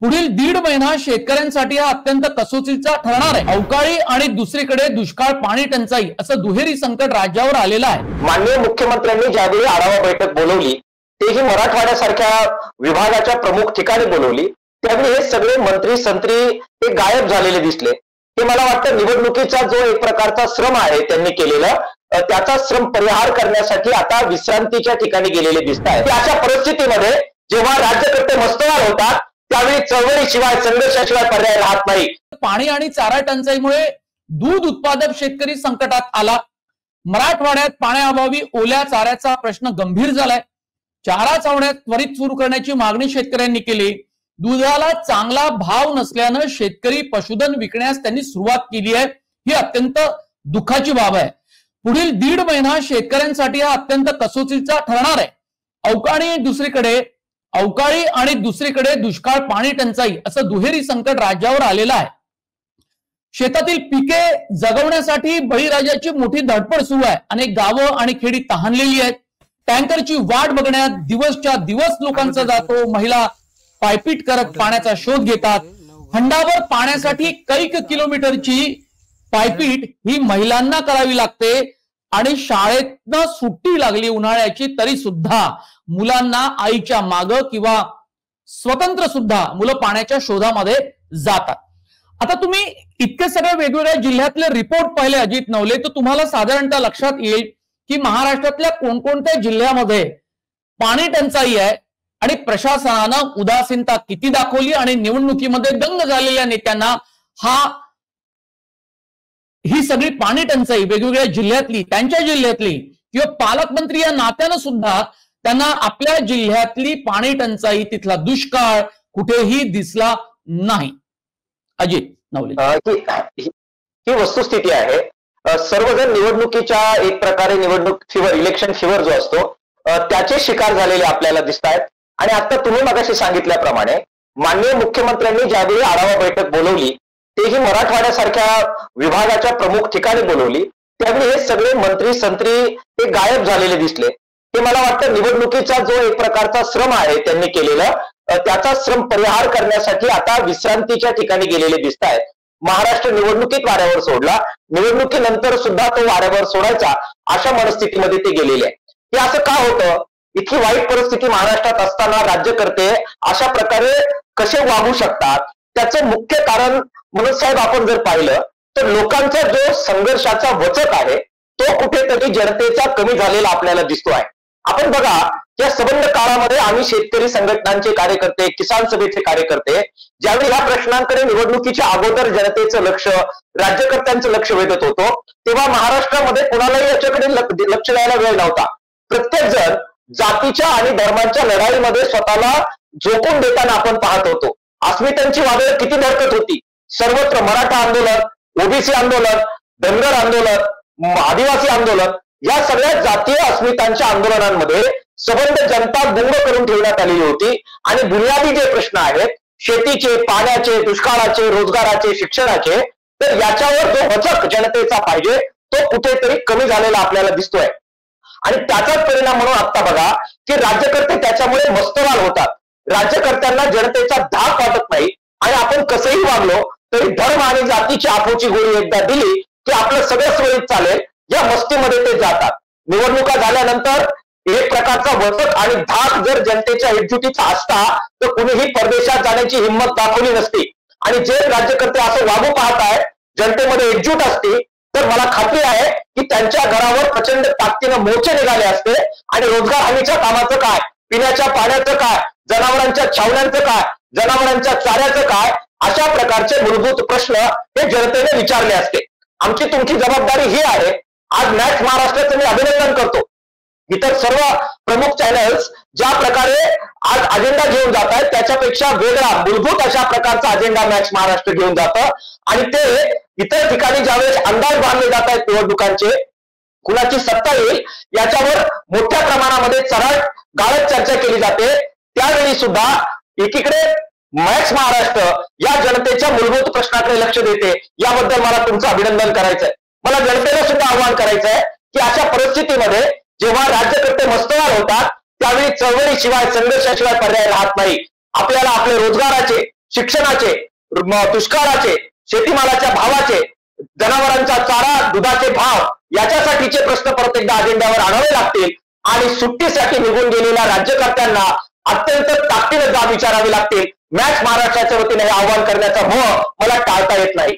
पुढील दीड महिना शेतकऱ्यांसाठी हा अत्यंत कसोटीचा ठरणार आहे। अवकाळी आणि दुसरीकडे दुष्काळ पाणी टंचाई असं दुहेरी संकट राज्यावर आलेलं आहे। माननीय मुख्यमंत्र्यांनी ज्यावेळी आढावा बैठक बोलवली तेही मराठवाड्यासारख्या विभागाच्या प्रमुख ठिकाणी बोलवली, त्यावेळी हे सगळे मंत्री संत्री हे गायब झालेले दिसले। ते मला वाटतं निवडणुकीचा जो एक प्रकारचा श्रम आहे त्यांनी केलेला त्याचा श्रम परिहार करण्यासाठी आता विश्रांतीच्या ठिकाणी गेलेले दिसत आहेत। अशा परिस्थितीमध्ये जेव्हा राज्यकर्ते मस्तवाल होतात त्यावेळी चळवळीशिवाय संघर्षाशिवाय पर्याय राहत नाही। पाणी आणि चारा टंचाईमुळे दूध उत्पादक शेतकरी संकटात आला। मराठवाड्यात पाण्याअभावी ओल्या चाऱ्याचा प्रश्न गंभीर झालाय। चारा छावण्या त्वरित सुरू करण्याची मागणी शेतकऱ्यांनी केली। दुधाला चांगला भाव नसल्यानं शेतकरी पशुधन विकण्यास त्यांनी सुरुवात केली आहे। ही अत्यंत दुःखाची बाब आहे। पुढील दीड महिना शेतकऱ्यांसाठी हा अत्यंत कसोटीचा ठरणार आहे। अवकाळी आणि दुसरीकडे दुष्काळ पाणी टंचाई असं दुहेरी संकट राज्यावर आलेलं आहे। शेतातील पिके जगवण्यासाठी बळीराजाची मोठी धडपड सुरू आहे। अनेक गावं आणि खेडी तहानलेली आहेत। टँकरची वाट बघण्यात दिवसच्या दिवस लोकांचा जातो। महिला पायपीट करत पाण्याचा शोध घेतात। हंडावर पाण्यासाठी कैक किलोमीटरची पायपीट ही महिलांना करावी लागते आणि शाळेतनं सुट्टी लागली उन्हाळ्याची तरी सुद्धा मुलांना आईच्या माग किंवा स्वतंत्र सुद्धा मुलं पाण्याच्या शोधामध्ये जातात। आता तुम्ही इतके सगळे वेगवेगळ्या जिल्ह्यातले रिपोर्ट पाहिले अजित नवले, तर तुम्हाला साधारणतः लक्षात येईल की महाराष्ट्रातल्या कोणकोणत्या जिल्ह्यामध्ये पाणी टंचाई आहे आणि प्रशासनानं उदासीनता किती दाखवली आणि निवडणुकीमध्ये दंग झालेल्या नेत्यांना ही सगळी पाणी टंचाई वेगवेगळ्या जिल्ह्यातली त्यांच्या जिल्ह्यातली किंवा पालकमंत्री या नात्यानं सुद्धा त्यांना आपल्या जिल्ह्यातली पाणी टंचाई तिथला दुष्काळ कुठेही दिसला नाही। अजित नवले, ही वस्तुस्थिती आहे। सर्वजण निवडणुकीच्या एक प्रकारे निवडणूक फिवर, इलेक्शन फिवर जो असतो त्याचे शिकार झालेले आपल्याला दिसत आहेत। आणि आता तुम्ही मगाशी सांगितल्याप्रमाणे माननीय मुख्यमंत्र्यांनी ज्यावेळी आढावा बैठक बोलवली तेही मराठवाड्यासारख्या विभागाच्या प्रमुख ठिकाणी बोलवली, त्यावेळी हे सगळे मंत्री संत्री हे गायब झालेले दिसले। ते मला वाटतं निवडणुकीचा जो एक प्रकारचा श्रम आहे त्यांनी केलेला त्याचा श्रम परिहार करण्यासाठी आता विश्रांतीच्या ठिकाणी गेलेले दिसत आहेत। महाराष्ट्र निवडणुकीत वाऱ्यावर सोडला, निवडणुकीनंतर सुद्धा तो वाऱ्यावर सोडायचा अशा मनस्थितीमध्ये ते गेलेले आहे। हे असं का होतं? इतकी वाईट परिस्थिती महाराष्ट्रात असताना राज्यकर्ते अशा प्रकारे कसे वागू शकतात? त्याचं मुख्य कारण म्हणून साहेब आपण जर पाहिलं तर लोकांचा जो संघर्षाचा वचक आहे तो कुठेतरी जनतेचा कमी झालेला आपल्याला दिसतो आहे। आपण बघा, या संबंध काळामध्ये आम्ही शेतकरी संघटनांचे कार्यकर्ते, किसान सभेचे कार्यकर्ते ज्यावेळी ह्या प्रश्नांकडे निवडणुकीच्या अगोदर जनतेचं लक्ष, राज्यकर्त्यांचं लक्ष वेधत होतो, तेव्हा महाराष्ट्रामध्ये कुणालाही याच्याकडे लक्ष द्यायला वेळ नव्हता। प्रत्येक जण जातीच्या आणि धर्मांच्या लढाईमध्ये स्वतःला झोकून देताना आपण पाहत होतो। अस्मितांची वादळं किती धडकत होती। सर्वत्र मराठा आंदोलन, ओबीसी आंदोलन, धनगर आंदोलन, आदिवासी आंदोलन या सगळ्या जातीय अस्मितांच्या आंदोलनांमध्ये सबंध जनता गुंग करून ठेवण्यात आलेली होती। आणि बुनियादी जे प्रश्न आहेत शेतीचे, पाण्याचे, दुष्काळाचे, रोजगाराचे, शिक्षणाचे, तर याच्यावर जो वचक जनतेचा पाहिजे तो कुठेतरी कमी झालेला आपल्याला दिसतोय। आणि त्याचाच परिणाम म्हणून आता बघा की राज्यकर्ते त्याच्यामुळे मस्तवाल होतात। राज्यकर्त्यांना जनतेचा धाक वाटत नाही आणि आपण कसंही वागलो तरी धर्म आणि जातीची आपोची गोळी एकदा दिली की आपलं सगळं सुरळीत चालेल या मस्तीमध्ये ते जातात। निवडणुका झाल्यानंतर एक प्रकारचा वचक आणि धाक जर जनतेच्या एकजुटीचा असता तर कुणीही परदेशात जाण्याची हिंमत दाखवली नसती। आणि जे राज्यकर्ते असं वागू पाहत आहेत, जनतेमध्ये एकजूट असती, तर मला खात्री आहे की त्यांच्या घरावर प्रचंड ताकदीनं मोर्चे निघाले असते। आणि रोजगार हमीच्या कामाचं काय, पिण्याच्या पाण्याचं काय, जनावरांच्या छावण्यांचं काय, जनावरांच्या चाऱ्याचं काय, अशा प्रकारचे मूलभूत प्रश्न हे जनतेने विचारले असते। आमची तुमची जबाबदारी ही आहे। आज मॅक्स महाराष्ट्राचं मी अभिनंदन करतो। इतर सर्व प्रमुख चॅनल्स ज्या प्रकारे आज अजेंडा घेऊन जात आहेत त्याच्यापेक्षा वेगळा मूलभूत अशा प्रकारचा अजेंडा मॅक्स महाराष्ट्र घेऊन जातं। आणि ते इतर ठिकाणी ज्यावेळेस अंदाज बांधले जात आहेत निवडणुकांचे, कुणाची सत्ता येईल याच्यावर मोठ्या प्रमाणामध्ये चढाळ गाळत चर्चा केली जाते, त्यावेळी सुद्धा एकीकडे मॅक्स महाराष्ट्र या जनतेच्या मूलभूत प्रश्नाकडे लक्ष देते। याबद्दल मला तुमचं अभिनंदन करायचंय। मला जनतेला सुद्धा आवाहन करायचंय की अशा परिस्थितीमध्ये जेव्हा राज्यकर्ते मस्तवाल होतात त्यावेळी चळवळीशिवाय संघर्षाशिवाय पर्याय राहत नाही। आपल्याला आपल्या रोजगाराचे, शिक्षणाचे, दुष्काळाचे, शेतीमालाच्या भावाचे, जनावरांचा चारा, दुधाचे भाव याच्यासाठीचे प्रश्न प्रत्येक एकदा अजेंड्यावर आणावे लागतील आणि सुट्टीसाठी निघून गेलेल्या राज्यकर्त्यांना अत्यंत ताकदीने जाब विचारावे लागतील. मॅच महाराष्ट्राच्या वतीने हे आवाहन करण्याचा मोह मला टाळता येत नाही.